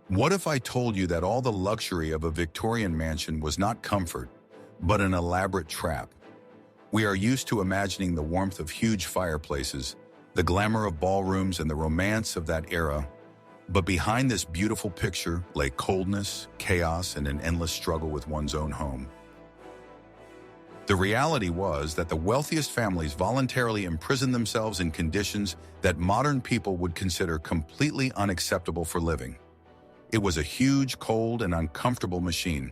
What if I told you that all the luxury of a Victorian mansion was not comfort, but an elaborate trap? We are used to imagining the warmth of huge fireplaces, the glamour of ballrooms, and the romance of that era. But behind this beautiful picture lay coldness, chaos, and an endless struggle with one's own home. The reality was that the wealthiest families voluntarily imprisoned themselves in conditions that modern people would consider completely unacceptable for living. It was a huge, cold, and uncomfortable machine,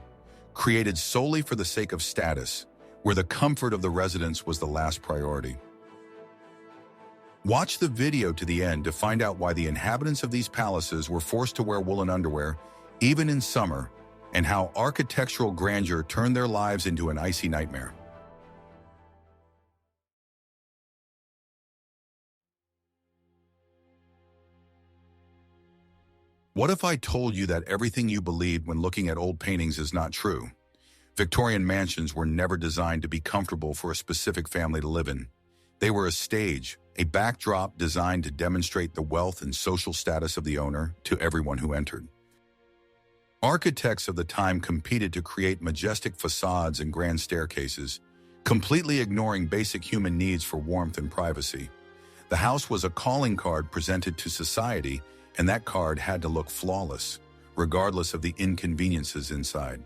created solely for the sake of status, where the comfort of the residents was the last priority. Watch the video to the end to find out why the inhabitants of these palaces were forced to wear woolen underwear, even in summer, and how architectural grandeur turned their lives into an icy nightmare. What if I told you that everything you believed when looking at old paintings is not true? Victorian mansions were never designed to be comfortable for a specific family to live in. They were a stage, a backdrop designed to demonstrate the wealth and social status of the owner to everyone who entered. Architects of the time competed to create majestic facades and grand staircases, completely ignoring basic human needs for warmth and privacy. The house was a calling card presented to society, and that card had to look flawless, regardless of the inconveniences inside.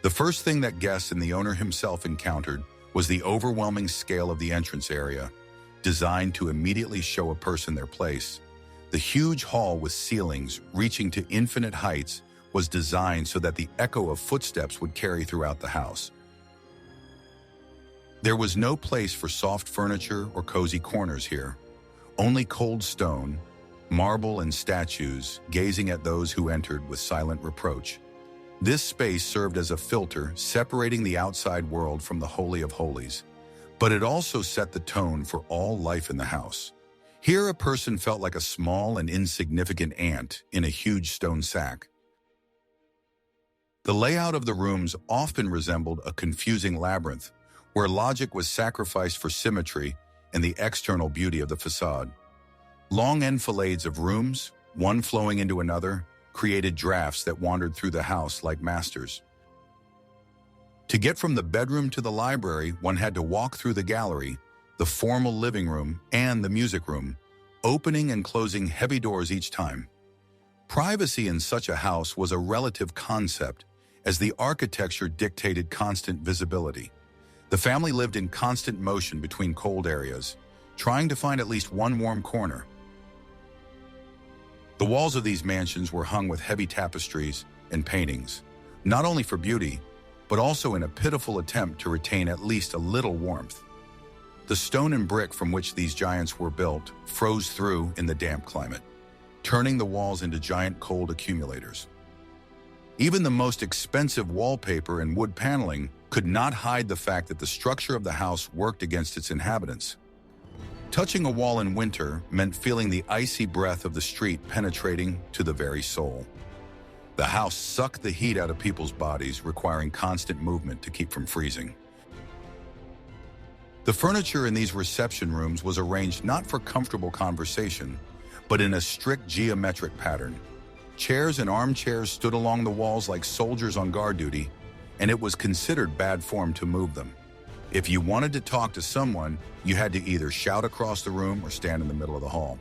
The first thing that guests and the owner himself encountered was the overwhelming scale of the entrance area, designed to immediately show a person their place. The huge hall with ceilings reaching to infinite heights was designed so that the echo of footsteps would carry throughout the house. There was no place for soft furniture or cozy corners here. Only cold stone, marble, and statues gazing at those who entered with silent reproach. This space served as a filter, separating the outside world from the Holy of Holies, but it also set the tone for all life in the house. Here, a person felt like a small and insignificant ant in a huge stone sack. The layout of the rooms often resembled a confusing labyrinth, where logic was sacrificed for symmetry and the external beauty of the facade. Long enfilades of rooms, one flowing into another, created drafts that wandered through the house like masters. To get from the bedroom to the library, one had to walk through the gallery, the formal living room, and the music room, opening and closing heavy doors each time. Privacy in such a house was a relative concept, as the architecture dictated constant visibility. The family lived in constant motion between cold areas, trying to find at least one warm corner. The walls of these mansions were hung with heavy tapestries and paintings, not only for beauty, but also in a pitiful attempt to retain at least a little warmth. The stone and brick from which these giants were built froze through in the damp climate, turning the walls into giant cold accumulators. Even the most expensive wallpaper and wood paneling could not hide the fact that the structure of the house worked against its inhabitants. Touching a wall in winter meant feeling the icy breath of the street penetrating to the very soul. The house sucked the heat out of people's bodies, requiring constant movement to keep from freezing. The furniture in these reception rooms was arranged not for comfortable conversation, but in a strict geometric pattern. Chairs and armchairs stood along the walls like soldiers on guard duty, and it was considered bad form to move them. If you wanted to talk to someone, you had to either shout across the room or stand in the middle of the hall.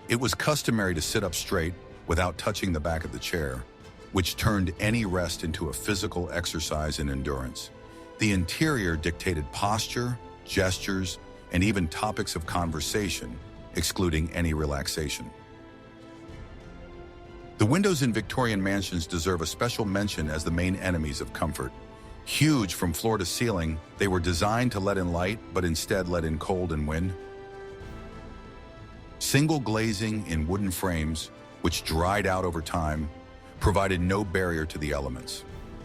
It was customary to sit up straight without touching the back of the chair, which turned any rest into a physical exercise in endurance. The interior dictated posture, gestures, and even topics of conversation, excluding any relaxation. The windows in Victorian mansions deserve a special mention as the main enemies of comfort. Huge from floor to ceiling, they were designed to let in light, but instead let in cold and wind. Single glazing in wooden frames, which dried out over time, provided no barrier to the elements.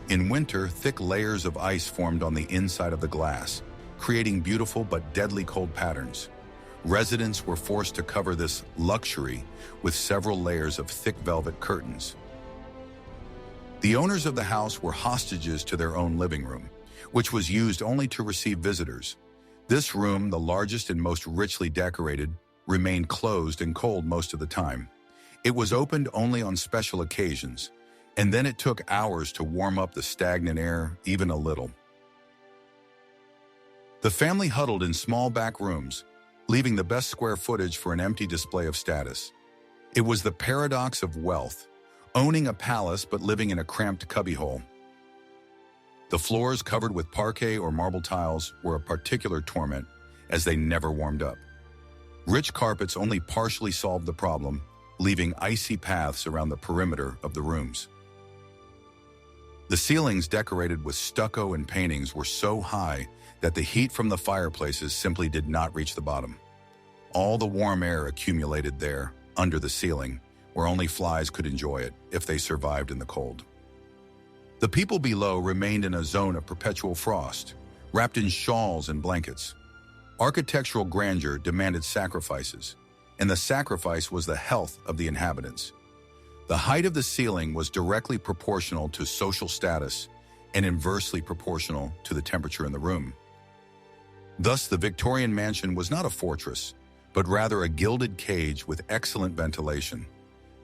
In winter, thick layers of ice formed on the inside of the glass, creating beautiful but deadly cold patterns. Residents were forced to cover this luxury with several layers of thick velvet curtains. The owners of the house were hostages to their own living room, which was used only to receive visitors. This room, the largest and most richly decorated, remained closed and cold most of the time. It was opened only on special occasions, and then it took hours to warm up the stagnant air even a little. The family huddled in small back rooms, leaving the best square footage for an empty display of status. It was the paradox of wealth, owning a palace but living in a cramped cubbyhole. The floors covered with parquet or marble tiles were a particular torment, as they never warmed up. Rich carpets only partially solved the problem, leaving icy paths around the perimeter of the rooms. The ceilings decorated with stucco and paintings were so high that the heat from the fireplaces simply did not reach the bottom. All the warm air accumulated there, under the ceiling, where only flies could enjoy it if they survived in the cold. The people below remained in a zone of perpetual frost, wrapped in shawls and blankets. Architectural grandeur demanded sacrifices, and the sacrifice was the health of the inhabitants. The height of the ceiling was directly proportional to social status and inversely proportional to the temperature in the room. Thus, the Victorian mansion was not a fortress, but rather a gilded cage with excellent ventilation.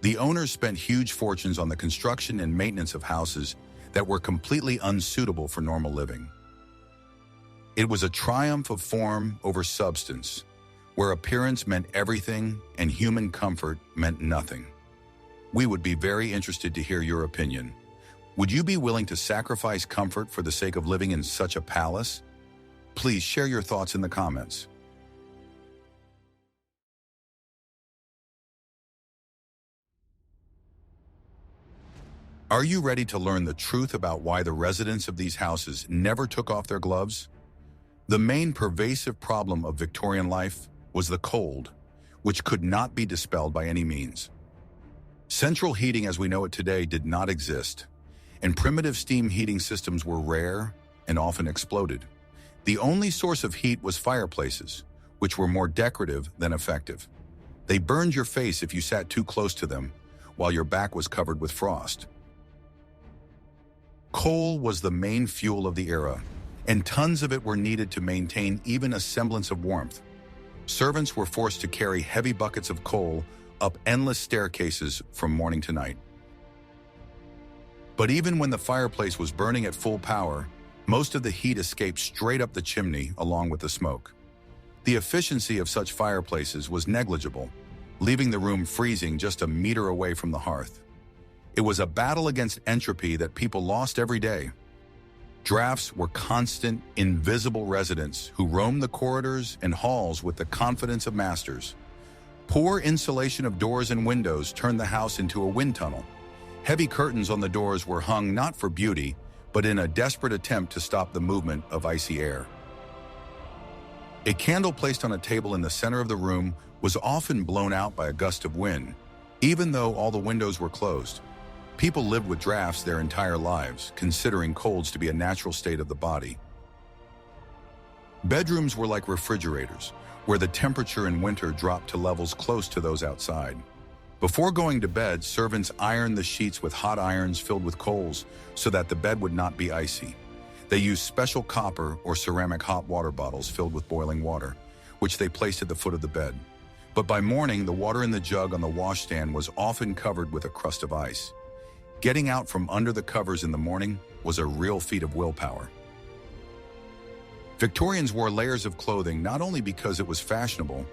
The owners spent huge fortunes on the construction and maintenance of houses that were completely unsuitable for normal living. It was a triumph of form over substance, where appearance meant everything and human comfort meant nothing. We would be very interested to hear your opinion. Would you be willing to sacrifice comfort for the sake of living in such a palace? Please share your thoughts in the comments. Are you ready to learn the truth about why the residents of these houses never took off their gloves? The main pervasive problem of Victorian life was the cold, which could not be dispelled by any means. Central heating as we know it today did not exist, and primitive steam heating systems were rare and often exploded. The only source of heat was fireplaces, which were more decorative than effective. They burned your face if you sat too close to them, while your back was covered with frost. Coal was the main fuel of the era, and tons of it were needed to maintain even a semblance of warmth. Servants were forced to carry heavy buckets of coal up endless staircases from morning to night. But even when the fireplace was burning at full power, most of the heat escaped straight up the chimney along with the smoke. The efficiency of such fireplaces was negligible, leaving the room freezing just a meter away from the hearth. It was a battle against entropy that people lost every day. Drafts were constant, invisible residents who roamed the corridors and halls with the confidence of masters. Poor insulation of doors and windows turned the house into a wind tunnel. Heavy curtains on the doors were hung not for beauty, but in a desperate attempt to stop the movement of icy air. A candle placed on a table in the center of the room was often blown out by a gust of wind, even though all the windows were closed. People lived with drafts their entire lives, considering colds to be a natural state of the body. Bedrooms were like refrigerators, where the temperature in winter dropped to levels close to those outside. Before going to bed, servants ironed the sheets with hot irons filled with coals so that the bed would not be icy. They used special copper or ceramic hot water bottles filled with boiling water, which they placed at the foot of the bed. But by morning, the water in the jug on the washstand was often covered with a crust of ice. Getting out from under the covers in the morning was a real feat of willpower. Victorians wore layers of clothing not only because it was fashionable,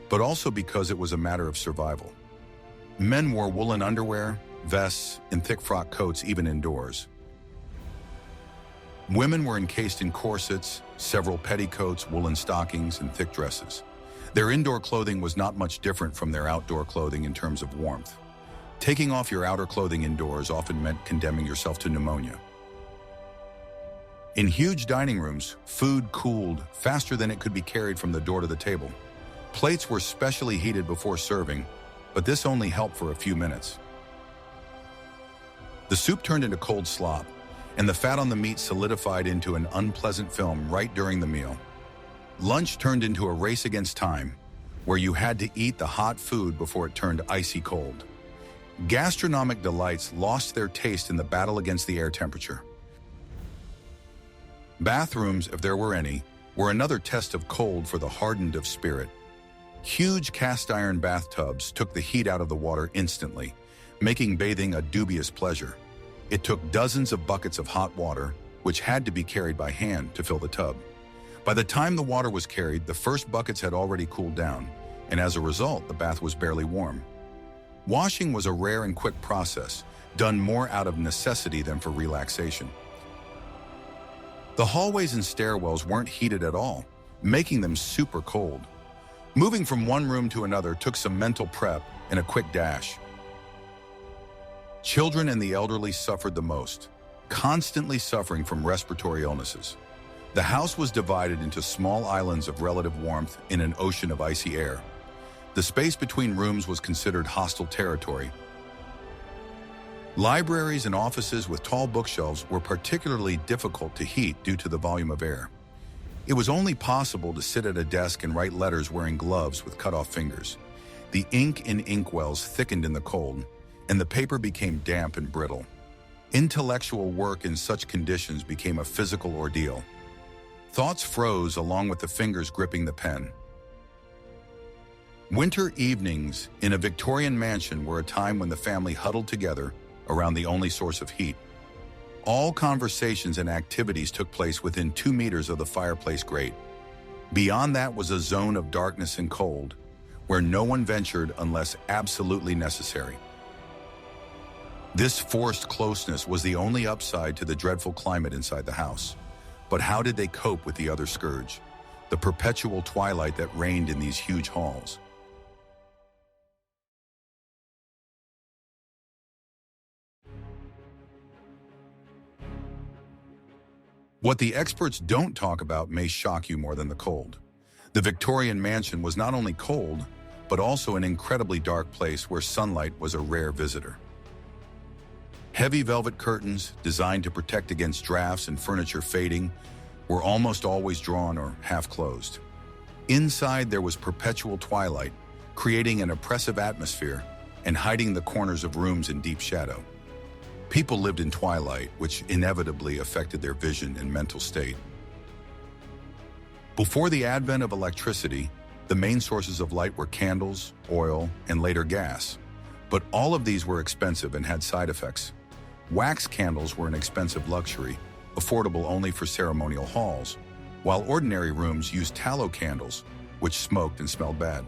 but also because it was a matter of survival. Men wore woolen underwear, vests, and thick frock coats even indoors. Women were encased in corsets, several petticoats, woolen stockings, and thick dresses. Their indoor clothing was not much different from their outdoor clothing in terms of warmth. Taking off your outer clothing indoors often meant condemning yourself to pneumonia. In huge dining rooms, food cooled faster than it could be carried from the door to the table. Plates were specially heated before serving, but this only helped for a few minutes. The soup turned into cold slop, and the fat on the meat solidified into an unpleasant film right during the meal. Lunch turned into a race against time, where you had to eat the hot food before it turned icy cold. Gastronomic delights lost their taste in the battle against the air temperature. Bathrooms, if there were any, were another test of cold for the hardened of spirit. Huge cast-iron bathtubs took the heat out of the water instantly, making bathing a dubious pleasure. It took dozens of buckets of hot water, which had to be carried by hand, to fill the tub. By the time the water was carried, the first buckets had already cooled down, and as a result, the bath was barely warm. Washing was a rare and quick process, done more out of necessity than for relaxation. The hallways and stairwells weren't heated at all, making them super cold. Moving from one room to another took some mental prep and a quick dash. Children and the elderly suffered the most, constantly suffering from respiratory illnesses. The house was divided into small islands of relative warmth in an ocean of icy air. The space between rooms was considered hostile territory. Libraries and offices with tall bookshelves were particularly difficult to heat due to the volume of air. It was only possible to sit at a desk and write letters wearing gloves with cut-off fingers. The ink in inkwells thickened in the cold, and the paper became damp and brittle. Intellectual work in such conditions became a physical ordeal. Thoughts froze along with the fingers gripping the pen. Winter evenings in a Victorian mansion were a time when the family huddled together around the only source of heat. All conversations and activities took place within 2 meters of the fireplace grate. Beyond that was a zone of darkness and cold, where no one ventured unless absolutely necessary. This forced closeness was the only upside to the dreadful climate inside the house. But how did they cope with the other scourge, the perpetual twilight that reigned in these huge halls? What the experts don't talk about may shock you more than the cold. The Victorian mansion was not only cold, but also an incredibly dark place where sunlight was a rare visitor. Heavy velvet curtains, designed to protect against drafts and furniture fading, were almost always drawn or half closed. Inside there was perpetual twilight, creating an oppressive atmosphere and hiding the corners of rooms in deep shadow. People lived in twilight, which inevitably affected their vision and mental state. Before the advent of electricity, the main sources of light were candles, oil, and later gas. But all of these were expensive and had side effects. Wax candles were an expensive luxury, affordable only for ceremonial halls, while ordinary rooms used tallow candles, which smoked and smelled bad.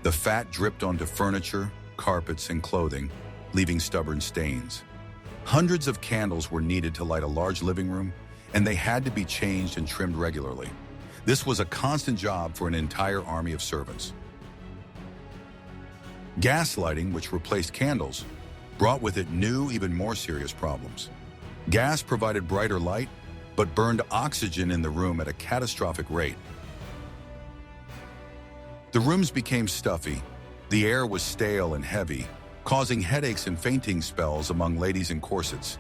The fat dripped onto furniture, carpets, and clothing, leaving stubborn stains. Hundreds of candles were needed to light a large living room, and they had to be changed and trimmed regularly. This was a constant job for an entire army of servants. Gas lighting, which replaced candles, brought with it new, even more serious problems. Gas provided brighter light, but burned oxygen in the room at a catastrophic rate. The rooms became stuffy, the air was stale and heavy, causing headaches and fainting spells among ladies in corsets.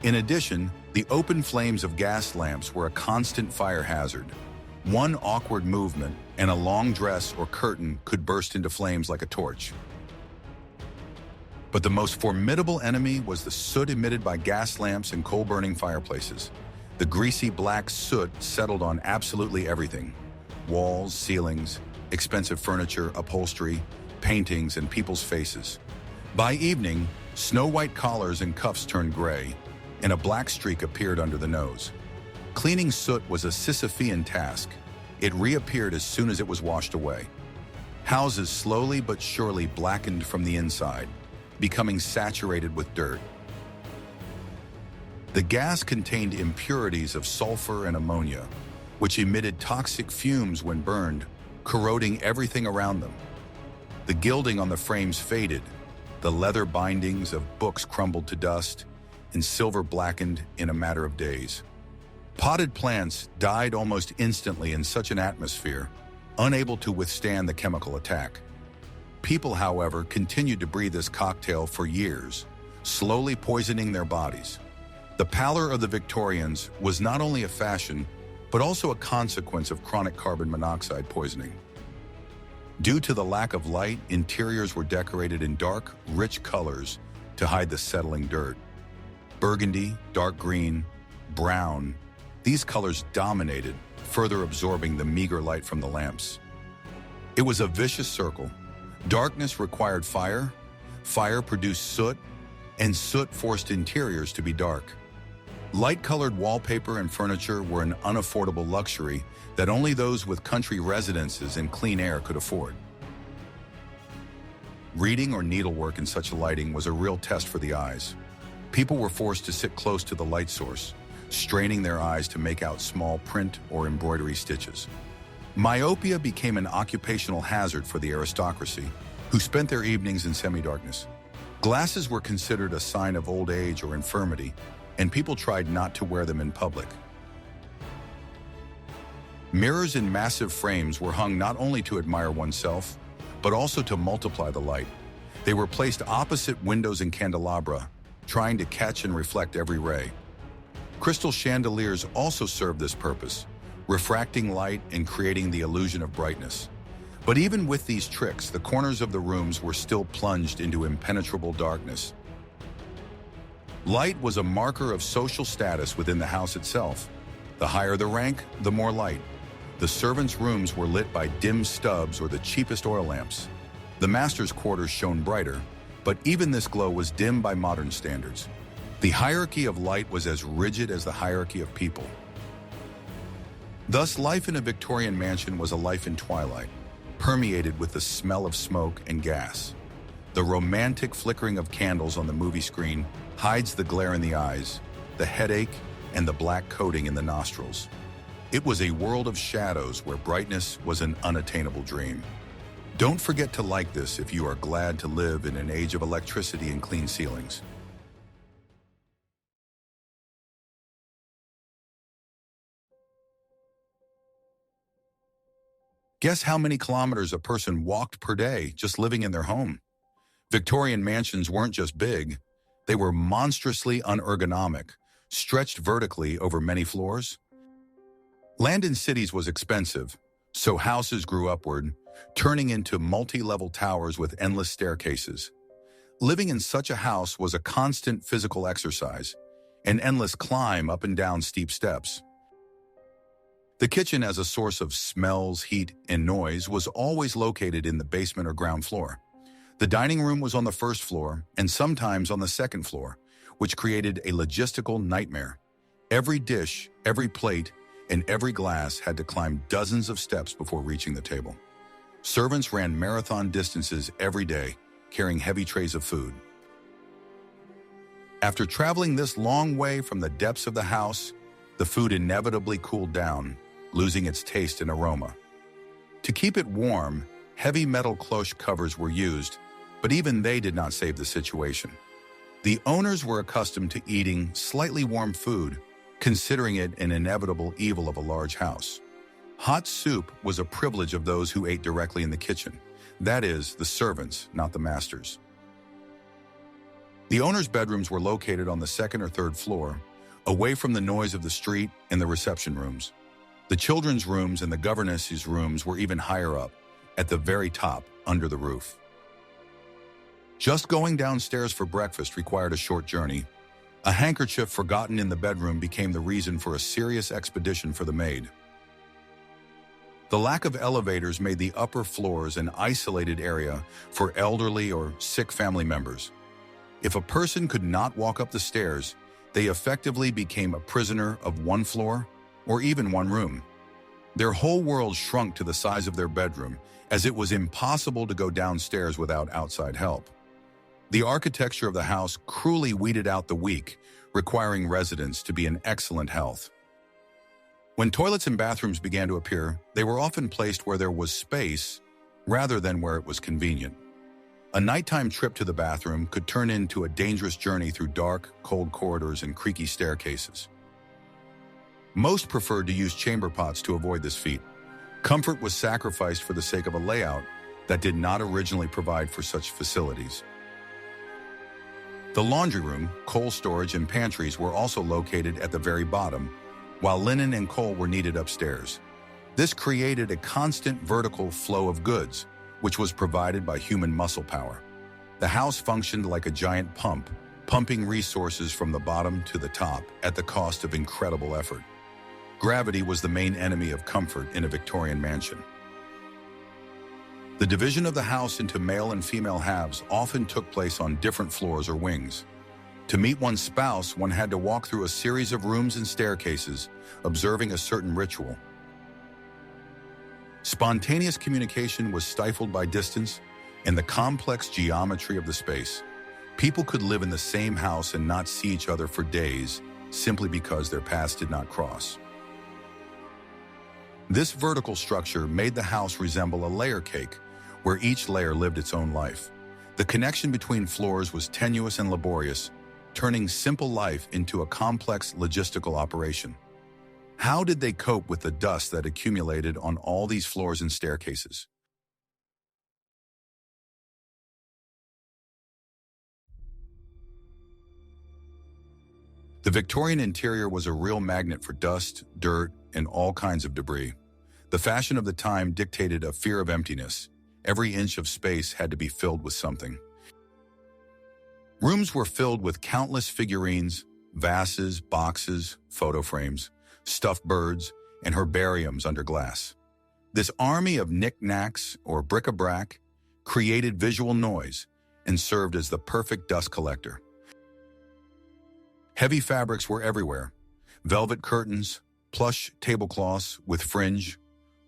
In addition, the open flames of gas lamps were a constant fire hazard. One awkward movement, and a long dress or curtain could burst into flames like a torch. But the most formidable enemy was the soot emitted by gas lamps and coal-burning fireplaces. The greasy black soot settled on absolutely everything: walls, ceilings, expensive furniture, upholstery, paintings, and people's faces. By evening, snow-white collars and cuffs turned gray, and a black streak appeared under the nose. Cleaning soot was a Sisyphean task. It reappeared as soon as it was washed away. Houses slowly but surely blackened from the inside, becoming saturated with dirt. The gas contained impurities of sulfur and ammonia, which emitted toxic fumes when burned, corroding everything around them. The gilding on the frames faded, the leather bindings of books crumbled to dust, and silver blackened in a matter of days. Potted plants died almost instantly in such an atmosphere, unable to withstand the chemical attack. People, however, continued to breathe this cocktail for years, slowly poisoning their bodies. The pallor of the Victorians was not only a fashion, but also a consequence of chronic carbon monoxide poisoning. Due to the lack of light, interiors were decorated in dark, rich colors to hide the settling dirt. Burgundy, dark green, brown, these colors dominated, further absorbing the meager light from the lamps. It was a vicious circle. Darkness required fire, fire produced soot, and soot forced interiors to be dark. Light-colored wallpaper and furniture were an unaffordable luxury that only those with country residences and clean air could afford. Reading or needlework in such lighting was a real test for the eyes. People were forced to sit close to the light source, straining their eyes to make out small print or embroidery stitches. Myopia became an occupational hazard for the aristocracy, who spent their evenings in semi-darkness. Glasses were considered a sign of old age or infirmity, and people tried not to wear them in public. Mirrors in massive frames were hung not only to admire oneself, but also to multiply the light. They were placed opposite windows and candelabra, trying to catch and reflect every ray. Crystal chandeliers also served this purpose, refracting light and creating the illusion of brightness. But even with these tricks, the corners of the rooms were still plunged into impenetrable darkness. Light was a marker of social status within the house itself. The higher the rank, the more light. The servants' rooms were lit by dim stubs or the cheapest oil lamps. The master's quarters shone brighter, but even this glow was dim by modern standards. The hierarchy of light was as rigid as the hierarchy of people. Thus, life in a Victorian mansion was a life in twilight, permeated with the smell of smoke and gas. The romantic flickering of candles on the movie screen hides the glare in the eyes, the headache, and the black coating in the nostrils. It was a world of shadows where brightness was an unattainable dream. Don't forget to like this if you are glad to live in an age of electricity and clean ceilings. Guess how many kilometers a person walked per day just living in their home? Victorian mansions weren't just big, they were monstrously unergonomic, stretched vertically over many floors. Land in cities was expensive, so houses grew upward, turning into multi-level towers with endless staircases. Living in such a house was a constant physical exercise, an endless climb up and down steep steps. The kitchen, as a source of smells, heat, and noise, was always located in the basement or ground floor. The dining room was on the first floor, and sometimes on the second floor, which created a logistical nightmare. Every dish, every plate, and every glass had to climb dozens of steps before reaching the table. Servants ran marathon distances every day, carrying heavy trays of food. After traveling this long way from the depths of the house, the food inevitably cooled down, losing its taste and aroma. To keep it warm, heavy metal cloche covers were used, but even they did not save the situation. The owners were accustomed to eating slightly warm food, considering it an inevitable evil of a large house. Hot soup was a privilege of those who ate directly in the kitchen. That is, the servants, not the masters. The owners' bedrooms were located on the second or third floor, away from the noise of the street and the reception rooms. The children's rooms and the governess's rooms were even higher up, at the very top, under the roof. Just going downstairs for breakfast required a short journey. A handkerchief forgotten in the bedroom became the reason for a serious expedition for the maid. The lack of elevators made the upper floors an isolated area for elderly or sick family members. If a person could not walk up the stairs, they effectively became a prisoner of one floor or even one room. Their whole world shrunk to the size of their bedroom, as it was impossible to go downstairs without outside help. The architecture of the house cruelly weeded out the weak, requiring residents to be in excellent health. When toilets and bathrooms began to appear, they were often placed where there was space rather than where it was convenient. A nighttime trip to the bathroom could turn into a dangerous journey through dark, cold corridors and creaky staircases. Most preferred to use chamber pots to avoid this feat. Comfort was sacrificed for the sake of a layout that did not originally provide for such facilities. The laundry room, coal storage, and pantries were also located at the very bottom, while linen and coal were needed upstairs. This created a constant vertical flow of goods, which was provided by human muscle power. The house functioned like a giant pump, pumping resources from the bottom to the top at the cost of incredible effort. Gravity was the main enemy of comfort in a Victorian mansion. The division of the house into male and female halves often took place on different floors or wings. To meet one's spouse, one had to walk through a series of rooms and staircases, observing a certain ritual. Spontaneous communication was stifled by distance and the complex geometry of the space. People could live in the same house and not see each other for days, simply because their paths did not cross. This vertical structure made the house resemble a layer cake, where each layer lived its own life. The connection between floors was tenuous and laborious, turning simple life into a complex logistical operation. How did they cope with the dust that accumulated on all these floors and staircases? The Victorian interior was a real magnet for dust, dirt, and all kinds of debris. The fashion of the time dictated a fear of emptiness. Every inch of space had to be filled with something. Rooms were filled with countless figurines, vases, boxes, photo frames, stuffed birds, and herbariums under glass. This army of knickknacks, or bric-a-brac, created visual noise and served as the perfect dust collector. Heavy fabrics were everywhere: velvet curtains, plush tablecloths with fringe,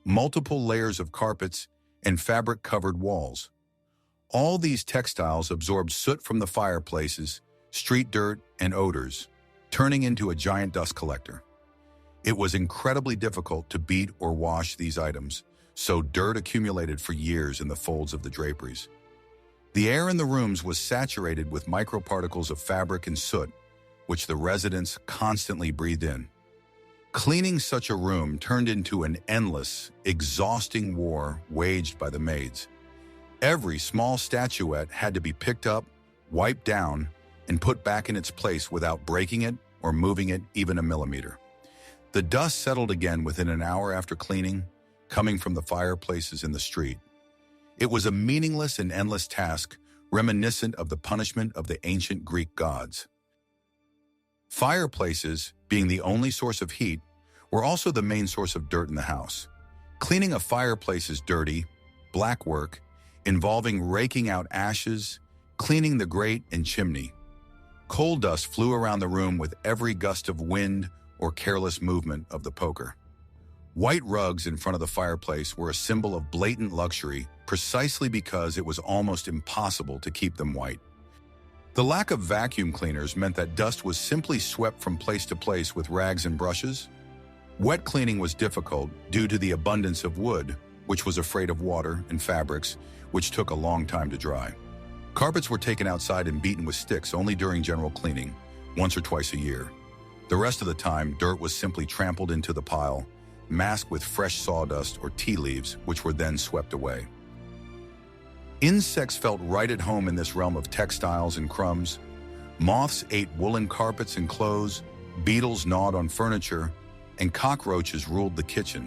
multiple layers of carpets, and fabric-covered walls. All these textiles absorbed soot from the fireplaces, street dirt, and odors, turning into a giant dust collector. It was incredibly difficult to beat or wash these items, so dirt accumulated for years in the folds of the draperies. The air in the rooms was saturated with microparticles of fabric and soot, which the residents constantly breathed in. Cleaning such a room turned into an endless, exhausting war waged by the maids. Every small statuette had to be picked up, wiped down, and put back in its place without breaking it or moving it even a millimeter. The dust settled again within an hour after cleaning, coming from the fireplaces in the street. It was a meaningless and endless task, reminiscent of the punishment of the ancient Greek gods. Fireplaces, being the only source of heat, were also the main source of dirt in the house. Cleaning a fireplace is dirty, black work, involving raking out ashes, cleaning the grate and chimney. Coal dust flew around the room with every gust of wind or careless movement of the poker. White rugs in front of the fireplace were a symbol of blatant luxury, precisely because it was almost impossible to keep them white. The lack of vacuum cleaners meant that dust was simply swept from place to place with rags and brushes. Wet cleaning was difficult due to the abundance of wood, which was afraid of water, and fabrics, which took a long time to dry. Carpets were taken outside and beaten with sticks only during general cleaning, once or twice a year. The rest of the time, dirt was simply trampled into the pile, masked with fresh sawdust or tea leaves, which were then swept away. Insects felt right at home in this realm of textiles and crumbs. Moths ate woolen carpets and clothes, beetles gnawed on furniture, and cockroaches ruled the kitchen.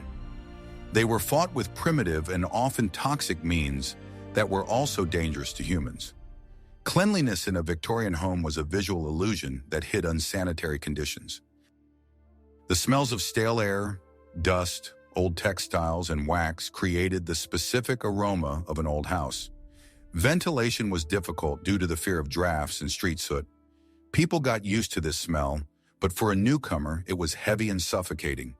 They were fought with primitive and often toxic means that were also dangerous to humans. Cleanliness in a Victorian home was a visual illusion that hid unsanitary conditions. The smells of stale air, dust, old textiles, and wax created the specific aroma of an old house. Ventilation was difficult due to the fear of drafts and street soot. People got used to this smell, but for a newcomer, it was heavy and suffocating.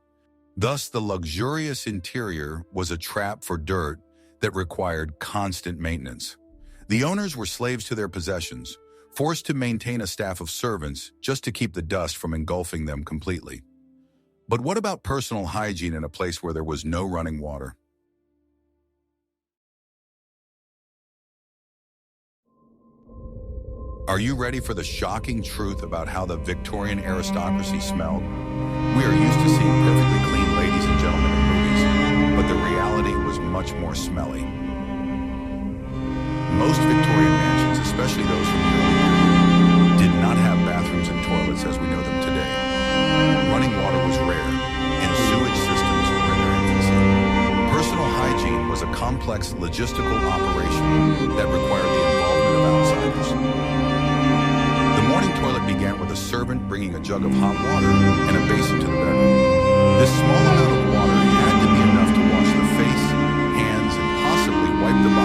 Thus, the luxurious interior was a trap for dirt that required constant maintenance. The owners were slaves to their possessions, forced to maintain a staff of servants just to keep the dust from engulfing them completely. But what about personal hygiene in a place where there was no running water? Are you ready for the shocking truth about how the Victorian aristocracy smelled? We are used to seeing perfectly clean ladies and gentlemen in movies, but the reality was much more smelly. Most Victorian mansions, especially those from the early period, did not have bathrooms and toilets as we know them today. Running water was rare, and sewage systems were in their infancy. Personal hygiene was a complex logistical operation that required the involvement of outsiders. The morning toilet began with a servant bringing a jug of hot water and a basin to the bedroom. This small amount of water had to be enough to wash the face, hands, and possibly wipe the body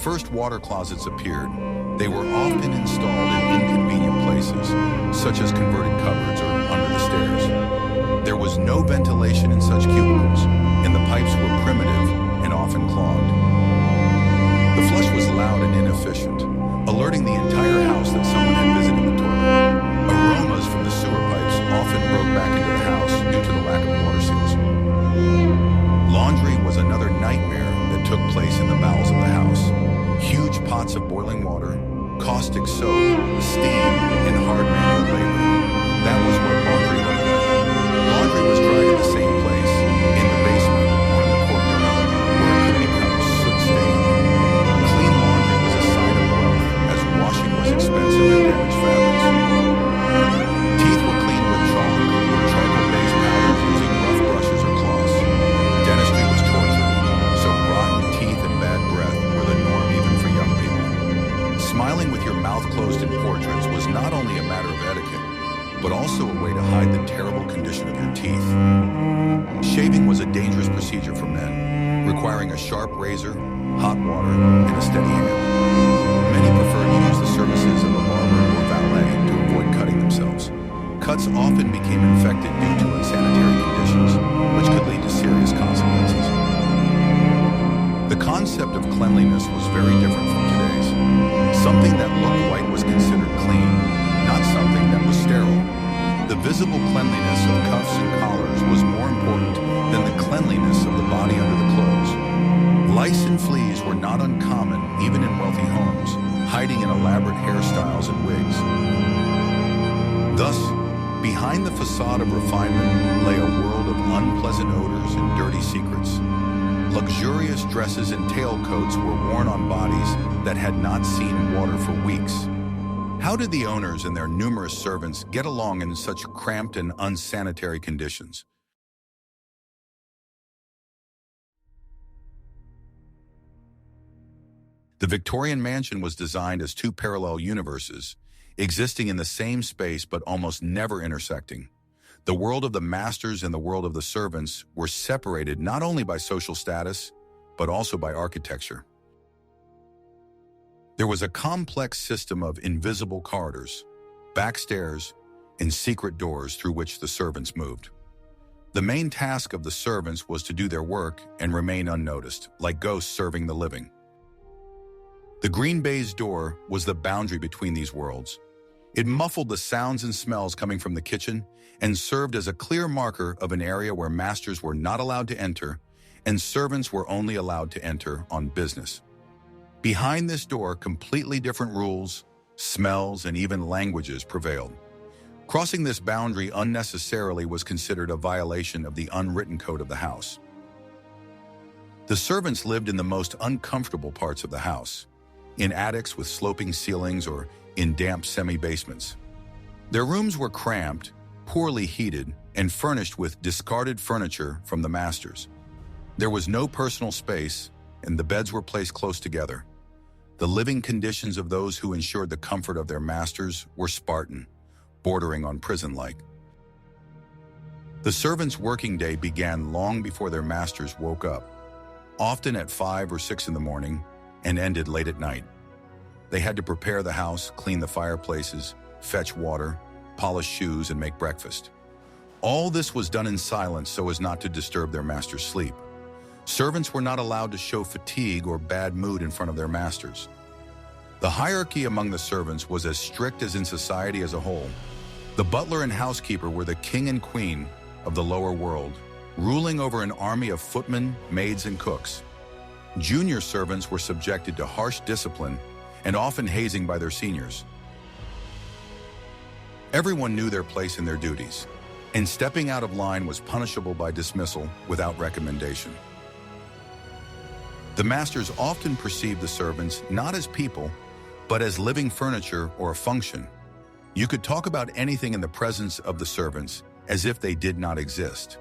first water closets appeared, they were often installed in inconvenient places, such as converted cupboards or under the stairs. There was no ventilation in such cubicles, and the pipes were primitive and often clogged. The flush was loud and inefficient, alerting the entire house that someone had visited the toilet. Aromas from the sewer pipes often broke back into the house due to the lack of water seals. Laundry was another nightmare that took place in the bowels of the house. Huge pots of boiling water, caustic soap, steam, and hard manual labor. That was what laundry looked like. Laundry was dried in the same place, in the basement or in the courtyard, where it could become soot-stained. Clean laundry was a sign of wealth, as washing was expensive and damaged fabrics. Teeth were cleaned with chalk or charcoal-based powders using rough brushes or cloths. Dentistry was torture, so rotten teeth and bad breath were the norm even for young people. Smiling with your mouth closed in portraits was not only a matter of etiquette, but also a way to hide the terrible condition of your teeth. Shaving was a dangerous procedure for men, requiring a sharp razor, hot water, and a steady hand. Many preferred to use the services of a barber or valet to avoid cutting themselves. Cuts often became infected due to unsanitary conditions, which could lead to serious consequences. The concept of cleanliness was very different from today's. Something that looked white was considered clean, not something that was sterile. The visible cleanliness of cuffs and collars was more important than the cleanliness of the body under the clothes. Lice and fleas were not uncommon even in wealthy homes, hiding in elaborate hairstyles and wigs. Thus, behind the facade of refinement lay a world of unpleasant odors and dirty secrets. Luxurious dresses and tailcoats were worn on bodies that had not seen water for weeks. How did the owners and their numerous servants get along in such cramped and unsanitary conditions? The Victorian mansion was designed as two parallel universes, existing in the same space but almost never intersecting. The world of the masters and the world of the servants were separated not only by social status, but also by architecture. There was a complex system of invisible corridors, back stairs, and secret doors through which the servants moved. The main task of the servants was to do their work and remain unnoticed, like ghosts serving the living. The green baize door was the boundary between these worlds. It muffled the sounds and smells coming from the kitchen and served as a clear marker of an area where masters were not allowed to enter and servants were only allowed to enter on business. Behind this door, completely different rules, smells, and even languages prevailed. Crossing this boundary unnecessarily was considered a violation of the unwritten code of the house. The servants lived in the most uncomfortable parts of the house, in attics with sloping ceilings or in damp semi-basements. Their rooms were cramped, poorly heated, and furnished with discarded furniture from the masters. There was no personal space, and the beds were placed close together. The living conditions of those who ensured the comfort of their masters were Spartan, bordering on prison-like. The servants' working day began long before their masters woke up, often at 5 or 6 in the morning, and ended late at night. They had to prepare the house, clean the fireplaces, fetch water, polish shoes, and make breakfast. All this was done in silence so as not to disturb their master's sleep. Servants were not allowed to show fatigue or bad mood in front of their masters. The hierarchy among the servants was as strict as in society as a whole. The butler and housekeeper were the king and queen of the lower world, ruling over an army of footmen, maids, and cooks. Junior servants were subjected to harsh discipline and often hazing by their seniors. Everyone knew their place in their duties, and stepping out of line was punishable by dismissal without recommendation. The masters often perceived the servants not as people, but as living furniture or a function. You could talk about anything in the presence of the servants as if they did not exist.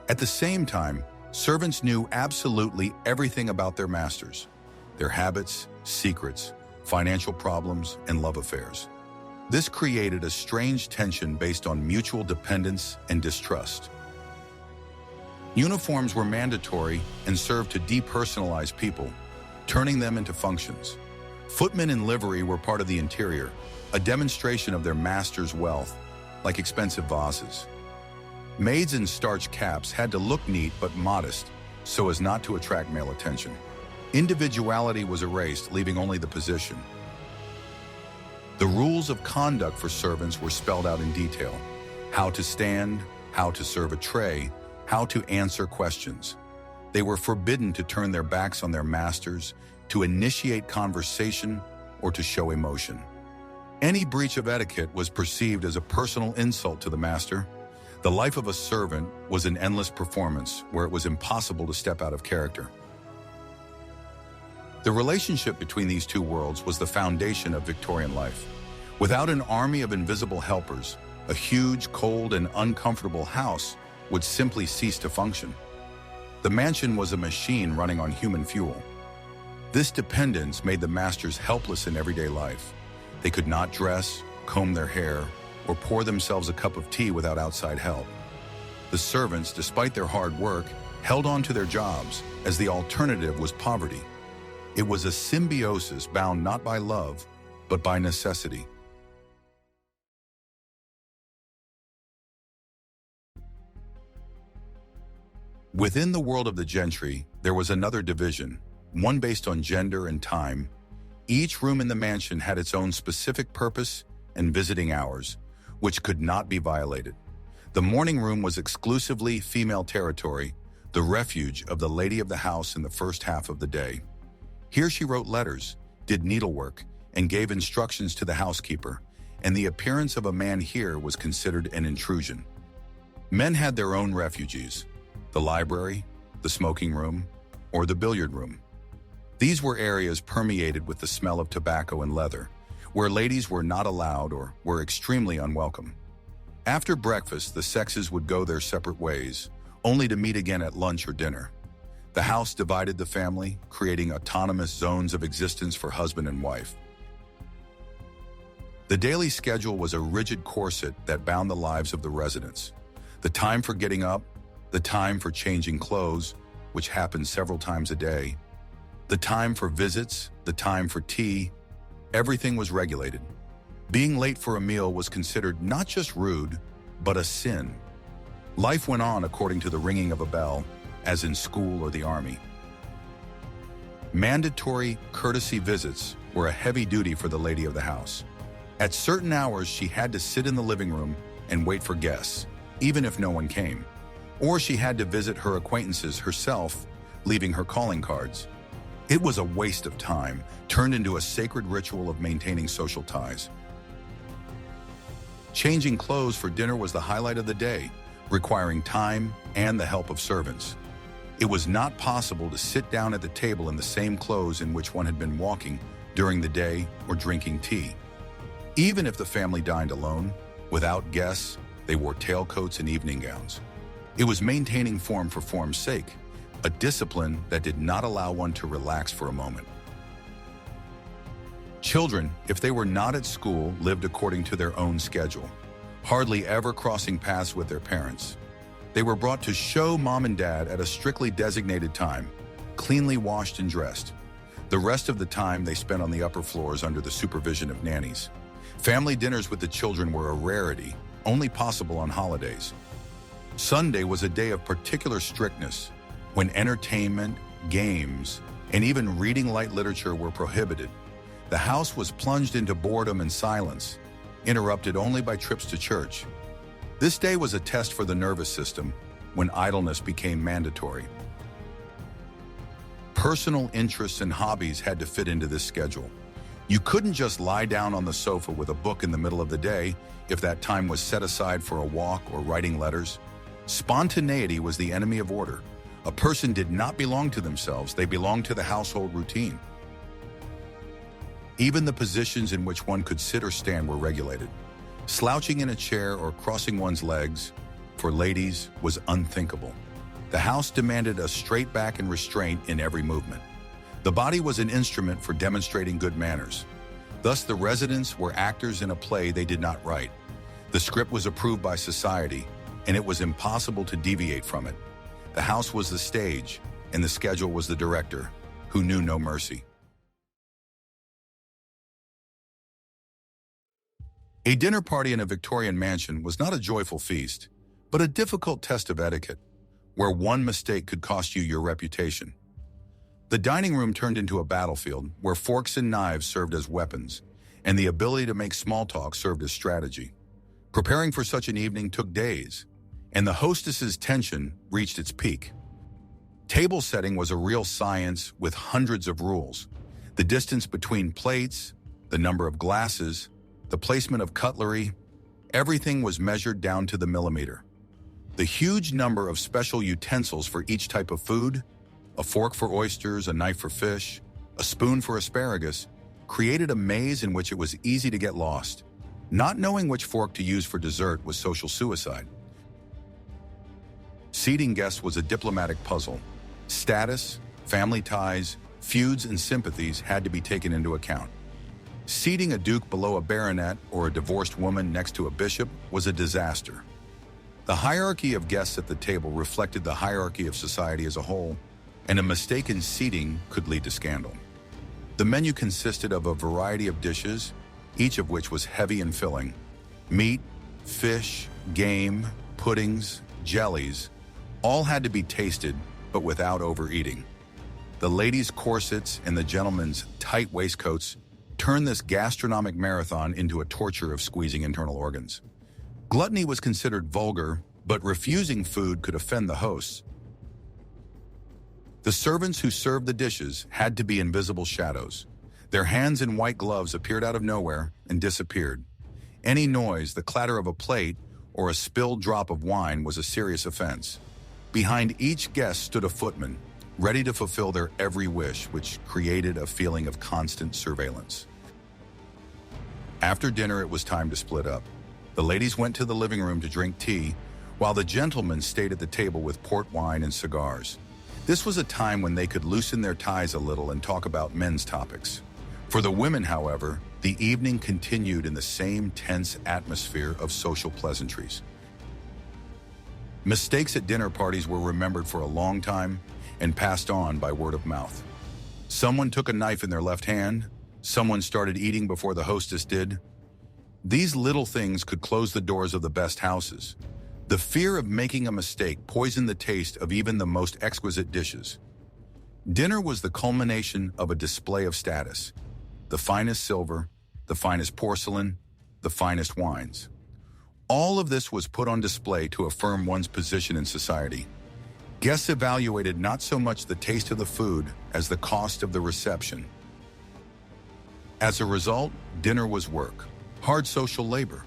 At the same time, servants knew absolutely everything about their masters, their habits, secrets, financial problems, and love affairs. This created a strange tension based on mutual dependence and distrust. Uniforms were mandatory and served to depersonalize people, turning them into functions. Footmen in livery were part of the interior, a demonstration of their master's wealth, like expensive vases. Maids in starched caps had to look neat but modest, so as not to attract male attention. Individuality was erased, leaving only the position. The rules of conduct for servants were spelled out in detail: how to stand, how to serve a tray, how to answer questions. They were forbidden to turn their backs on their masters, to initiate conversation, or to show emotion. Any breach of etiquette was perceived as a personal insult to the master. The life of a servant was an endless performance where it was impossible to step out of character. The relationship between these two worlds was the foundation of Victorian life. Without an army of invisible helpers, a huge, cold, and uncomfortable house would simply cease to function. The mansion was a machine running on human fuel. This dependence made the masters helpless in everyday life. They could not dress, comb their hair, or pour themselves a cup of tea without outside help. The servants, despite their hard work, held on to their jobs, as the alternative was poverty. It was a symbiosis bound not by love, but by necessity. Within the world of the gentry, there was another division, one based on gender and time. Each room in the mansion had its own specific purpose and visiting hours, which could not be violated. The morning room was exclusively female territory, the refuge of the lady of the house in the first half of the day. Here she wrote letters, did needlework, and gave instructions to the housekeeper, and the appearance of a man here was considered an intrusion. Men had their own refuges: the library, the smoking room, or the billiard room. These were areas permeated with the smell of tobacco and leather, where ladies were not allowed or were extremely unwelcome. After breakfast, the sexes would go their separate ways, only to meet again at lunch or dinner. The house divided the family, creating autonomous zones of existence for husband and wife. The daily schedule was a rigid corset that bound the lives of the residents. The time for getting up, the time for changing clothes, which happened several times a day, the time for visits, the time for tea, everything was regulated. Being late for a meal was considered not just rude, but a sin. Life went on according to the ringing of a bell, as in school or the army. Mandatory courtesy visits were a heavy duty for the lady of the house. At certain hours, she had to sit in the living room and wait for guests, even if no one came. Or she had to visit her acquaintances herself, leaving her calling cards. It was a waste of time, turned into a sacred ritual of maintaining social ties. Changing clothes for dinner was the highlight of the day, requiring time and the help of servants. It was not possible to sit down at the table in the same clothes in which one had been walking during the day or drinking tea. Even if the family dined alone, without guests, they wore tailcoats and evening gowns. It was maintaining form for form's sake, a discipline that did not allow one to relax for a moment. Children, if they were not at school, lived according to their own schedule, hardly ever crossing paths with their parents. They were brought to show mom and dad at a strictly designated time, cleanly washed and dressed. The rest of the time they spent on the upper floors under the supervision of nannies. Family dinners with the children were a rarity, only possible on holidays. Sunday was a day of particular strictness, when entertainment, games, and even reading light literature were prohibited. The house was plunged into boredom and silence, interrupted only by trips to church. This day was a test for the nervous system, when idleness became mandatory. Personal interests and hobbies had to fit into this schedule. You couldn't just lie down on the sofa with a book in the middle of the day if that time was set aside for a walk or writing letters. Spontaneity was the enemy of order. A person did not belong to themselves, they belonged to the household routine. Even the positions in which one could sit or stand were regulated. Slouching in a chair or crossing one's legs, for ladies, was unthinkable. The house demanded a straight back and restraint in every movement. The body was an instrument for demonstrating good manners. Thus, the residents were actors in a play they did not write. The script was approved by society, and it was impossible to deviate from it. The house was the stage, and the schedule was the director, who knew no mercy. A dinner party in a Victorian mansion was not a joyful feast, but a difficult test of etiquette, where one mistake could cost you your reputation. The dining room turned into a battlefield where forks and knives served as weapons, and the ability to make small talk served as strategy. Preparing for such an evening took days, and the hostess's tension reached its peak. Table setting was a real science with hundreds of rules. The distance between plates, the number of glasses, the placement of cutlery, everything was measured down to the millimeter. The huge number of special utensils for each type of food, a fork for oysters, a knife for fish, a spoon for asparagus, created a maze in which it was easy to get lost. Not knowing which fork to use for dessert was social suicide. Seating guests was a diplomatic puzzle. Status, family ties, feuds, and sympathies had to be taken into account. Seating a duke below a baronet or a divorced woman next to a bishop was a disaster. The hierarchy of guests at the table reflected the hierarchy of society as a whole, and a mistake in seating could lead to scandal. The menu consisted of a variety of dishes, each of which was heavy and filling. Meat, fish, game, puddings, jellies, all had to be tasted, but without overeating. The ladies' corsets and the gentlemen's tight waistcoats turned this gastronomic marathon into a torture of squeezing internal organs. Gluttony was considered vulgar, but refusing food could offend the hosts. The servants who served the dishes had to be invisible shadows. Their hands in white gloves appeared out of nowhere and disappeared. Any noise, the clatter of a plate, or a spilled drop of wine was a serious offense. Behind each guest stood a footman, ready to fulfill their every wish, which created a feeling of constant surveillance. After dinner, it was time to split up. The ladies went to the living room to drink tea, while the gentlemen stayed at the table with port wine and cigars. This was a time when they could loosen their ties a little and talk about men's topics. For the women, however, the evening continued in the same tense atmosphere of social pleasantries. Mistakes at dinner parties were remembered for a long time and passed on by word of mouth. Someone took a knife in their left hand, someone started eating before the hostess did. These little things could close the doors of the best houses. The fear of making a mistake poisoned the taste of even the most exquisite dishes. Dinner was the culmination of a display of status. The finest silver, the finest porcelain, the finest wines. All of this was put on display to affirm one's position in society. Guests evaluated not so much the taste of the food as the cost of the reception. As a result, dinner was work, hard social labor.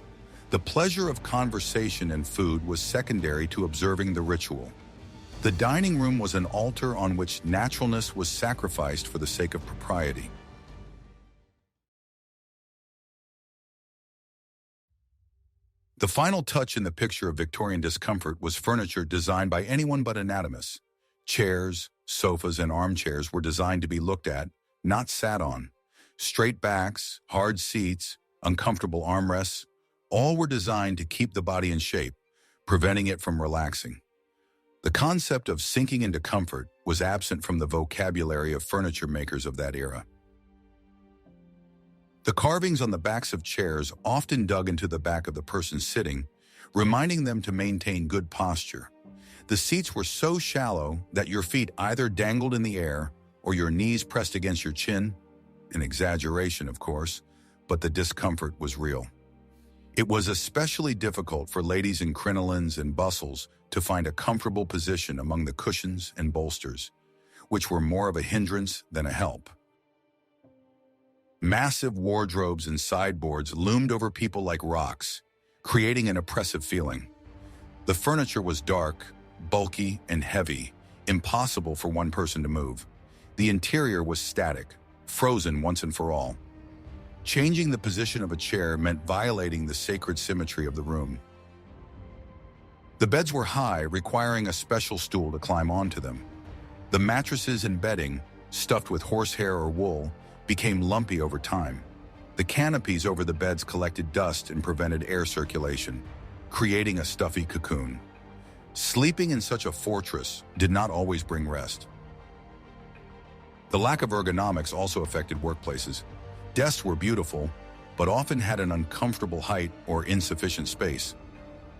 The pleasure of conversation and food was secondary to observing the ritual. The dining room was an altar on which naturalness was sacrificed for the sake of propriety. The final touch in the picture of Victorian discomfort was furniture designed by anyone but anatomists. Chairs, sofas, and armchairs were designed to be looked at, not sat on. Straight backs, hard seats, uncomfortable armrests, all were designed to keep the body in shape, preventing it from relaxing. The concept of sinking into comfort was absent from the vocabulary of furniture makers of that era. The carvings on the backs of chairs often dug into the back of the person sitting, reminding them to maintain good posture. The seats were so shallow that your feet either dangled in the air or your knees pressed against your chin. An exaggeration, of course, but the discomfort was real. It was especially difficult for ladies in crinolines and bustles to find a comfortable position among the cushions and bolsters, which were more of a hindrance than a help. Massive wardrobes and sideboards loomed over people like rocks, creating an oppressive feeling. The furniture was dark, bulky, and heavy, impossible for one person to move. The interior was static, frozen once and for all. Changing the position of a chair meant violating the sacred symmetry of the room. The beds were high, requiring a special stool to climb onto them. The mattresses and bedding, stuffed with horsehair or wool, became lumpy over time. The canopies over the beds collected dust and prevented air circulation, creating a stuffy cocoon. Sleeping in such a fortress did not always bring rest. The lack of ergonomics also affected workplaces. Desks were beautiful, but often had an uncomfortable height or insufficient space.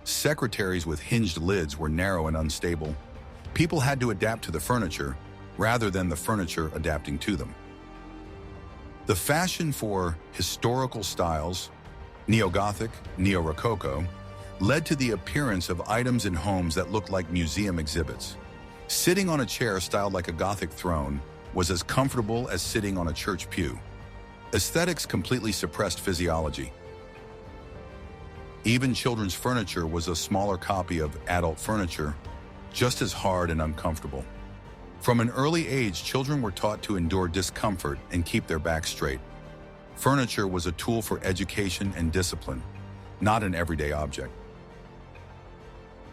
Secretaries with hinged lids were narrow and unstable. People had to adapt to the furniture, rather than the furniture adapting to them. The fashion for historical styles, neo-Gothic, neo-Rococo, led to the appearance of items in homes that looked like museum exhibits. Sitting on a chair styled like a Gothic throne was as comfortable as sitting on a church pew. Aesthetics completely suppressed physiology. Even children's furniture was a smaller copy of adult furniture, just as hard and uncomfortable. From an early age, children were taught to endure discomfort and keep their backs straight. Furniture was a tool for education and discipline, not an everyday object.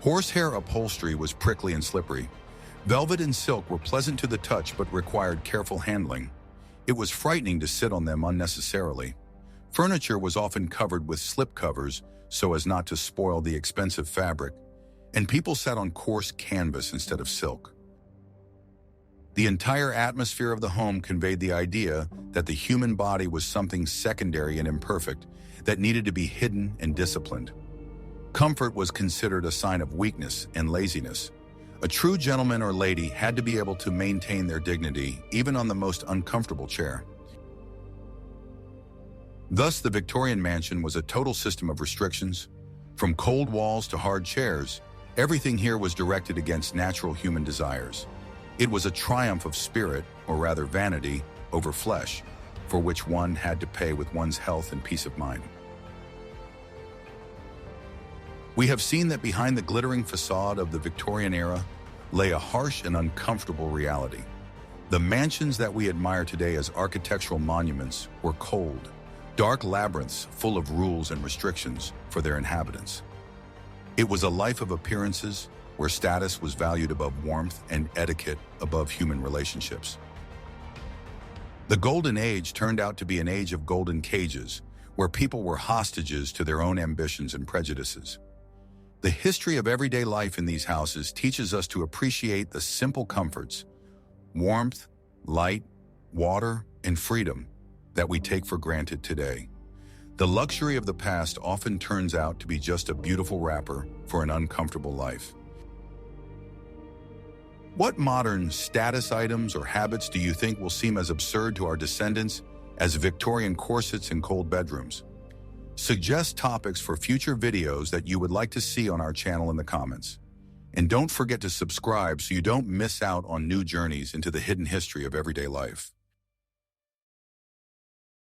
Horsehair upholstery was prickly and slippery. Velvet and silk were pleasant to the touch but required careful handling. It was frightening to sit on them unnecessarily. Furniture was often covered with slip covers so as not to spoil the expensive fabric, and people sat on coarse canvas instead of silk. The entire atmosphere of the home conveyed the idea that the human body was something secondary and imperfect that needed to be hidden and disciplined. Comfort was considered a sign of weakness and laziness. A true gentleman or lady had to be able to maintain their dignity even on the most uncomfortable chair. Thus, the Victorian mansion was a total system of restrictions. From cold walls to hard chairs, everything here was directed against natural human desires. It was a triumph of spirit, or rather vanity, over flesh, for which one had to pay with one's health and peace of mind. We have seen that behind the glittering facade of the Victorian era lay a harsh and uncomfortable reality. The mansions that we admire today as architectural monuments were cold, dark labyrinths full of rules and restrictions for their inhabitants. It was a life of appearances where status was valued above warmth and etiquette above human relationships. The Golden Age turned out to be an age of golden cages, where people were hostages to their own ambitions and prejudices. The history of everyday life in these houses teaches us to appreciate the simple comforts, warmth, light, water, and freedom that we take for granted today. The luxury of the past often turns out to be just a beautiful wrapper for an uncomfortable life. What modern status items or habits do you think will seem as absurd to our descendants as Victorian corsets and cold bedrooms? Suggest topics for future videos that you would like to see on our channel in the comments. And don't forget to subscribe so you don't miss out on new journeys into the hidden history of everyday life.